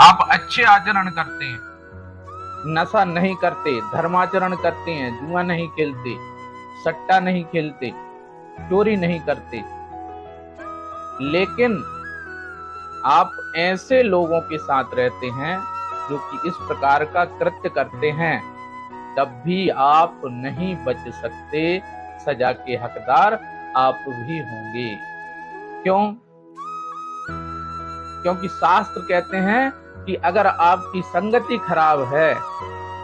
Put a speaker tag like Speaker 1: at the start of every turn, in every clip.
Speaker 1: आप अच्छे आचरण करते हैं, नशा नहीं करते, धर्माचरण करते हैं, जुआ नहीं खेलते, सट्टा नहीं खेलते, चोरी नहीं करते, लेकिन आप ऐसे लोगों के साथ रहते हैं जो कि इस प्रकार का कृत्य करते हैं, तब भी आप नहीं बच सकते, सजा के हकदार आप भी होंगे। क्यों? क्योंकि शास्त्र कहते हैं कि अगर आपकी संगति खराब है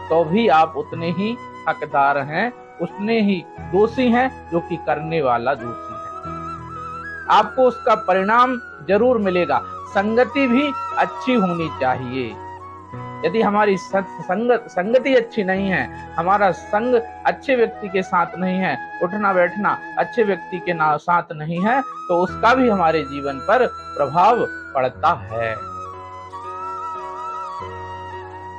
Speaker 1: तो भी आप उतने ही हकदार हैं, उतने ही दोषी हैं जो कि करने वाला दोषी है। आपको उसका परिणाम जरूर मिलेगा। संगति भी अच्छी होनी चाहिए। यदि हमारी संगति अच्छी नहीं है, हमारा संग अच्छे व्यक्ति के साथ नहीं है, उठना बैठना अच्छे व्यक्ति के साथ नहीं है, तो उसका भी हमारे जीवन पर प्रभाव पड़ता है।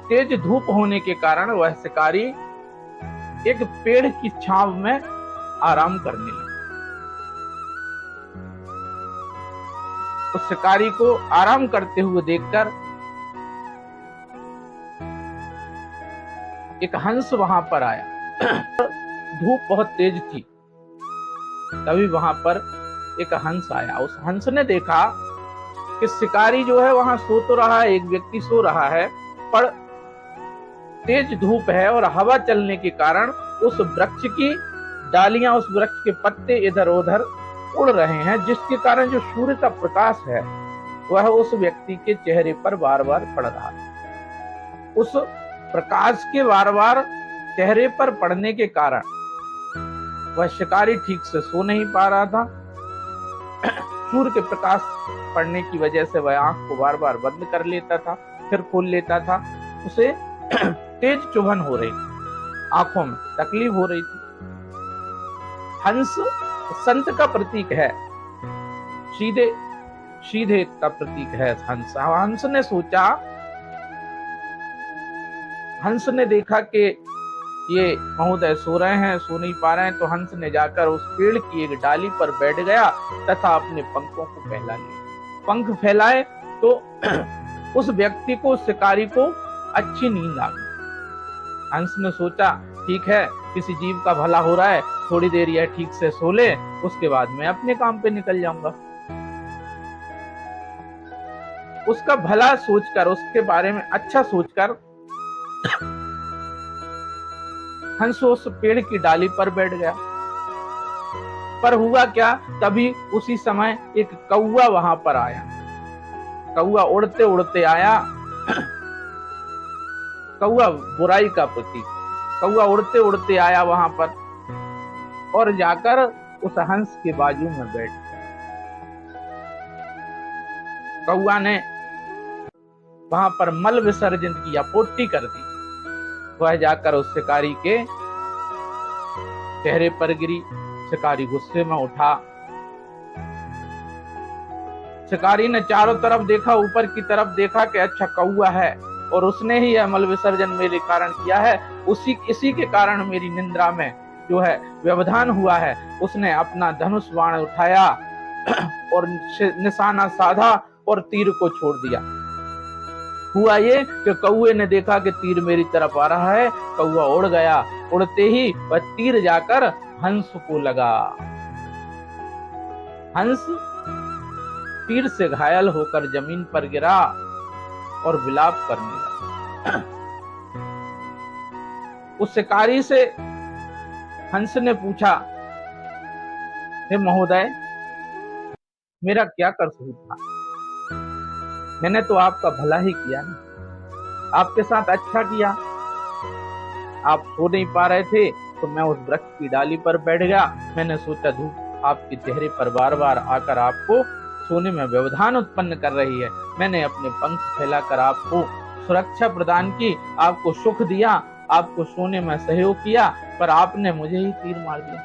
Speaker 1: तेज धूप होने के कारण वह शिकारी एक पेड़ की छांव में आराम करने लगा। उस शिकारी को आराम करते हुए देखकर एक हंस वहां पर आया। धूप बहुत तेज थी, तभी वहां पर एक हंस आया। उस हंस ने देखा कि शिकारी जो है वहां सो तो रहा है, एक व्यक्ति सो रहा है, पर तेज धूप है और हवा चलने के कारण उस वृक्ष की डालियां, उस वृक्ष के पत्ते इधर उधर उड़ रहे हैं, जिसके कारण जो सूर्य का प्रकाश है वह उस व्यक्ति के चेहरे पर बार बार पड़ रहा है। उस प्रकाश के बार बार चेहरे पर पड़ने के कारण वह शिकारी ठीक से सो नहीं पा रहा था। सूर्य के प्रकाश पड़ने की वजह से वह आंख को बार बार बंद कर लेता था, फिर खोल लेता था। उसे तेज चुभन हो रही थी, आंखों में तकलीफ हो रही थी। हंस संत का प्रतीक है, सीधे का प्रतीक है हंस। हंस ने सोचा, हंस ने देखा कि ये महोदय सो रहे हैं, सो नहीं पा रहे हैं, तो हंस ने जाकर उस पेड़ की एक डाली पर बैठ गया तथा अपने पंखों को फैला लिया। पंख फैलाए तो उस व्यक्ति को, शिकारी को अच्छी नींद आ गई। हंस ने सोचा, ठीक है, किसी जीव का भला हो रहा है, थोड़ी देर यह ठीक से सो ले, उसके बाद मैं अपने काम पे निकल जाऊंगा। उसका भला सोचकर, उसके बारे में अच्छा सोचकर हंस उस पेड़ की डाली पर बैठ गया। पर हुआ क्या, तभी उसी समय एक कौवा वहां पर आया। कौवा उड़ते उड़ते आया। कौवा बुराई का प्रतीक। कौवा उड़ते उड़ते आया वहां पर और जाकर उस हंस के बाजू में बैठ गया। कौवा ने वहां पर मल विसर्जन किया, पोटी कर दी। वह जाकर उस शिकारी के चेहरे पर गिरी। शिकारी गुस्से में उठा। शिकारी ने चारों तरफ देखा, ऊपर की तरफ देखा कि अच्छा कौवा है और उसने ही यह मल विसर्जन मेरे कारण किया है, इसी के कारण मेरी निंद्रा में जो है व्यवधान हुआ है। उसने अपना धनुष बाण उठाया और निशाना साधा और तीर को छोड़ दिया। हुआ ये कि कौवे ने देखा कि तीर मेरी तरफ आ रहा है, कौवा उड़ गया। उड़ते ही वह तीर जाकर हंस को लगा। हंस तीर से घायल होकर जमीन पर गिरा और विलाप करने लगा। उस शिकारी से हंस ने पूछा, हे महोदय, मेरा क्या कसूर था? मैंने तो आपका भला ही किया ना, आपके साथ अच्छा किया। आप सो नहीं पा रहे थे तो मैं उस वृक्ष की डाली पर बैठ गया। मैंने सोचा धूप आपके चेहरे पर बार बार आकर आपको सोने में व्यवधान उत्पन्न कर रही है। मैंने अपने पंख फैलाकर आपको सुरक्षा प्रदान की, आपको सुख दिया, आपको सोने में सहयोग किया, पर आपने मुझे ही तीर मार दिया।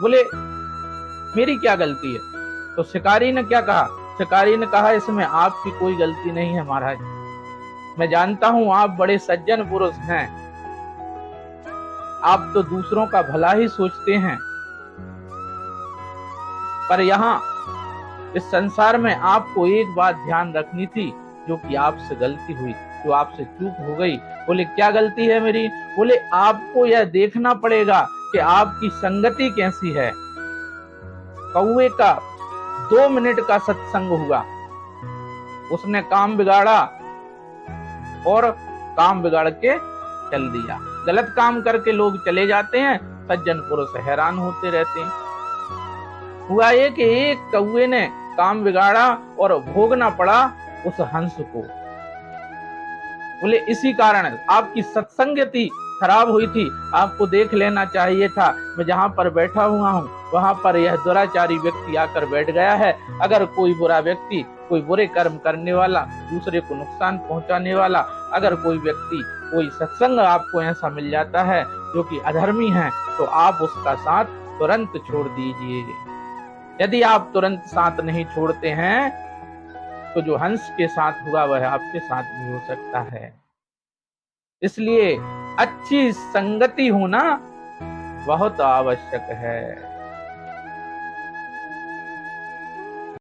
Speaker 1: बोले, मेरी क्या गलती है? तो शिकारी ने क्या कहा? शिकारी ने कहा, इसमें आपकी कोई गलती नहीं है महाराज। मैं जानता हूं आप बड़े सज्जन पुरुष हैं, आप तो दूसरों का भला ही सोचते हैं, पर यहाँ इस संसार में आपको एक बात ध्यान रखनी थी, जो कि आपसे गलती हुई, जो आपसे चूक हो गई। बोले क्या गलती है मेरी? बोले आपको यह देखना पड़ेगा कि आपकी संगति कैसी है। कौवे का 2 मिनट का सत्संग हुआ, उसने काम बिगाड़ा और काम बिगाड़ के चल दिया। गलत काम करके लोग चले जाते हैं, सज्जन पुरुष हैरान होते रहते हैं। हुआ ये कि एक कौवे ने काम बिगाड़ा और भोगना पड़ा उस हंस को। बोले इसी कारण आपकी सत्संगति खराब हुई थी, आपको देख लेना चाहिए था। मैं जहां पर बैठा हुआ हूं वहां पर यह दुराचारी व्यक्ति आकर बैठ गया है। अगर कोई बुरा व्यक्ति, कोई बुरे कर्म करने वाला, दूसरे को नुकसान पहुंचाने वाला, अगर कोई व्यक्ति, कोई सत्संग आपको ऐसा मिल जाता है जो कि अधर्मी है, तो आप उसका साथ तुरंत छोड़ दीजिए। यदि आप तुरंत साथ नहीं छोड़ते हैं तो जो हंस के साथ हुआ वह आपके साथ भी हो सकता है। इसलिए अच्छी संगति होना बहुत आवश्यक है।